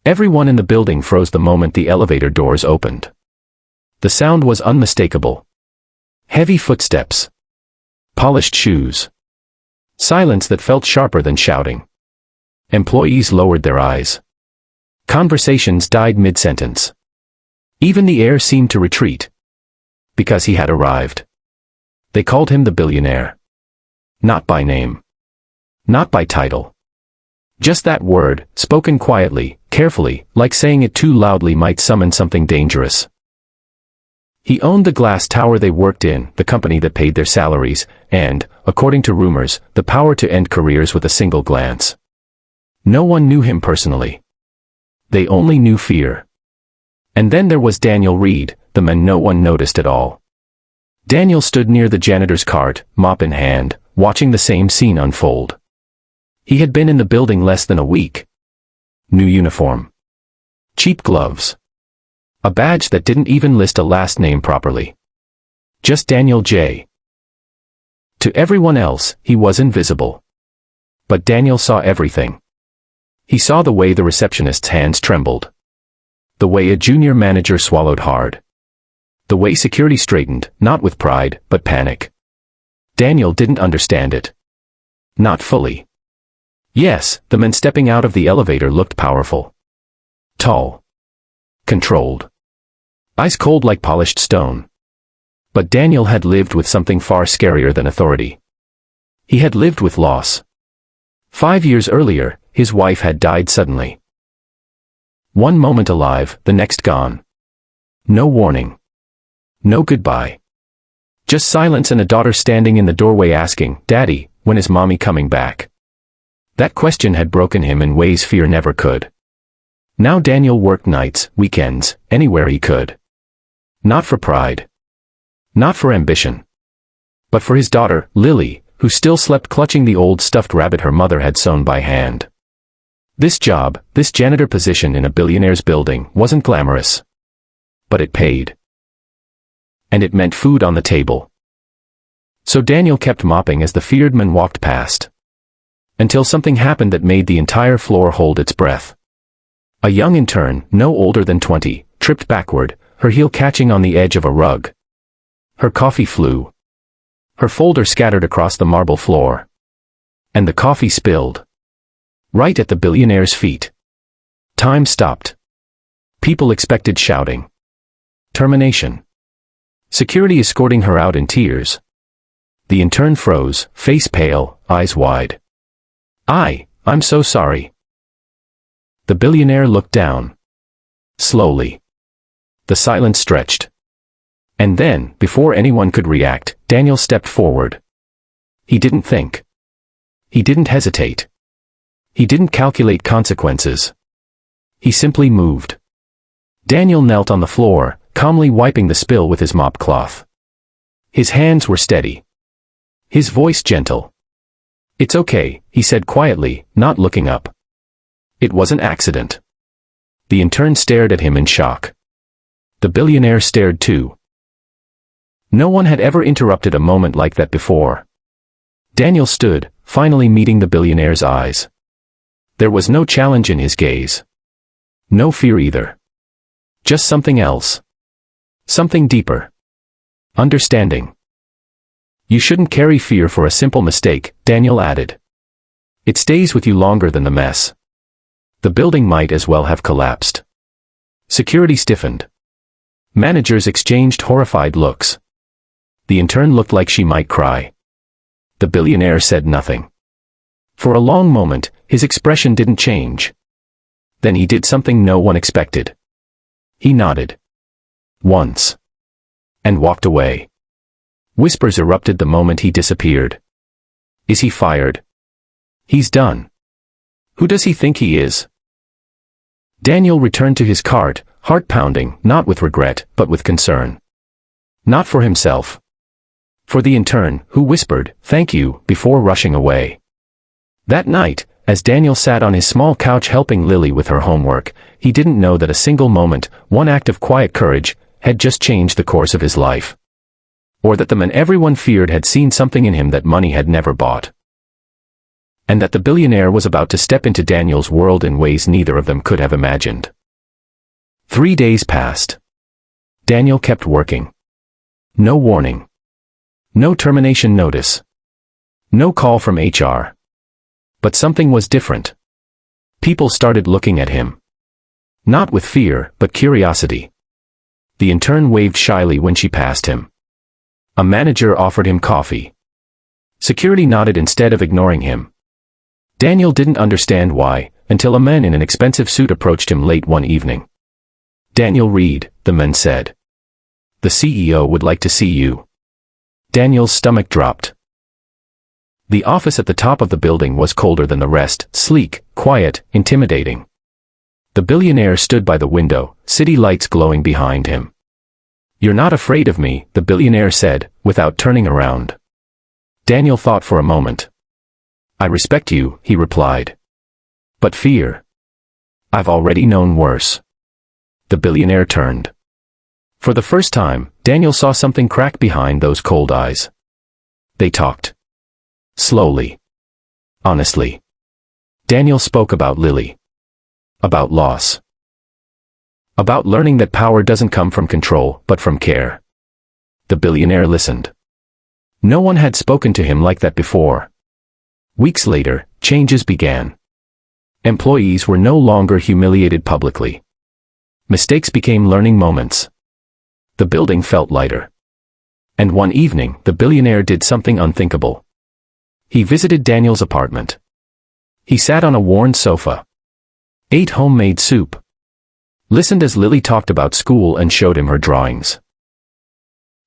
Everyone in the building froze the moment the elevator doors opened. The sound was unmistakable. Heavy footsteps. Polished shoes. Silence that felt sharper than shouting. Employees lowered their eyes. Conversations died mid-sentence. Even the air seemed to retreat. Because he had arrived. They called him the Billionaire. Not by name. Not by title. Just that word, spoken quietly, carefully, like saying it too loudly might summon something dangerous. He owned the glass tower they worked in, the company that paid their salaries, and, according to rumors, the power to end careers with a single glance. No one knew him personally. They only knew fear. And then there was Daniel Reed, the man no one noticed at all. Daniel stood near the janitor's cart, mop in hand, watching the same scene unfold. He had been in the building less than a week. New uniform. Cheap gloves. A badge that didn't even list a last name properly. Just Daniel J. To everyone else, he was invisible. But Daniel saw everything. He saw the way the receptionist's hands trembled. The way a junior manager swallowed hard. The way security straightened, not with pride, but panic. Daniel didn't understand it. Not fully. Yes, the man stepping out of the elevator looked powerful. Tall. Controlled. Ice cold like polished stone. But Daniel had lived with something far scarier than authority. He had lived with loss. 5 years earlier, his wife had died suddenly. One moment alive, the next gone. No warning. No goodbye. Just silence and a daughter standing in the doorway asking, "Daddy, when is Mommy coming back?" That question had broken him in ways fear never could. Now Daniel worked nights, weekends, anywhere he could. Not for pride. Not for ambition. But for his daughter, Lily, who still slept clutching the old stuffed rabbit her mother had sewn by hand. This job, this janitor position in a billionaire's building, wasn't glamorous. But it paid. And it meant food on the table. So Daniel kept mopping as the feared man walked past. Until something happened that made the entire floor hold its breath. A young intern, no older than 20, tripped backward, her heel catching on the edge of a rug. Her coffee flew. Her folder scattered across the marble floor. And the coffee spilled. Right at the billionaire's feet. Time stopped. People expected shouting. Termination. Security escorting her out in tears. The intern froze, face pale, eyes wide. I'm so sorry. The billionaire looked down. Slowly. The silence stretched. And then, before anyone could react, Daniel stepped forward. He didn't think. He didn't hesitate. He didn't calculate consequences. He simply moved. Daniel knelt on the floor, calmly wiping the spill with his mop cloth. His hands were steady. His voice gentle. "It's okay," he said quietly, not looking up. It was an accident. The intern stared at him in shock. The billionaire stared too. No one had ever interrupted a moment like that before. Daniel stood, finally meeting the billionaire's eyes. There was no challenge in his gaze. No fear either. Just something else. Something deeper. Understanding. "You shouldn't carry fear for a simple mistake," Daniel added. "It stays with you longer than the mess." The building might as well have collapsed. Security stiffened. Managers exchanged horrified looks. The intern looked like she might cry. The billionaire said nothing. For a long moment, his expression didn't change. Then he did something no one expected. He nodded. Once. And walked away. Whispers erupted the moment he disappeared. Is he fired? He's done. Who does he think he is? Daniel returned to his cart, heart pounding, not with regret, but with concern. Not for himself. For the intern, who whispered, "Thank you," before rushing away. That night, as Daniel sat on his small couch helping Lily with her homework, he didn't know that a single moment, one act of quiet courage, had just changed the course of his life. Or that the man everyone feared had seen something in him that money had never bought. and that the billionaire was about to step into Daniel's world in ways neither of them could have imagined. 3 days passed. Daniel kept working. No warning. No termination notice. No call from HR. But something was different. People started looking at him. Not with fear, but curiosity. The intern waved shyly when she passed him. A manager offered him coffee. Security nodded instead of ignoring him. Daniel didn't understand why, until a man in an expensive suit approached him late one evening. "Daniel Reed," the man said. "The CEO would like to see you." Daniel's stomach dropped. The office at the top of the building was colder than the rest, sleek, quiet, intimidating. The billionaire stood by the window, city lights glowing behind him. "You're not afraid of me," the billionaire said, without turning around. Daniel thought for a moment. "I respect you," he replied. "But fear. I've already known worse." The billionaire turned. For the first time, Daniel saw something crack behind those cold eyes. They talked. Slowly. Honestly. Daniel spoke about Lily. About loss. About learning that power doesn't come from control, but from care. The billionaire listened. No one had spoken to him like that before. Weeks later, changes began. Employees were no longer humiliated publicly. Mistakes became learning moments. The building felt lighter. And one evening, the billionaire did something unthinkable. He visited Daniel's apartment. He sat on a worn sofa. Ate homemade soup. Listened as Lily talked about school and showed him her drawings.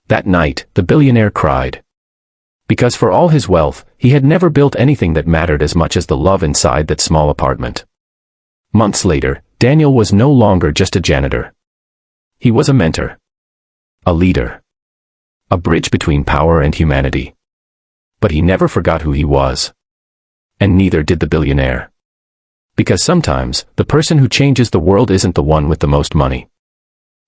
That night, the billionaire cried. Because for all his wealth, he had never built anything that mattered as much as the love inside that small apartment. Months later, Daniel was no longer just a janitor. He was a mentor. A leader. A bridge between power and humanity. But he never forgot who he was. And neither did the billionaire. Because sometimes, the person who changes the world isn't the one with the most money.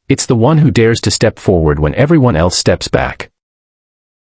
It's the one who dares to step forward when everyone else steps back.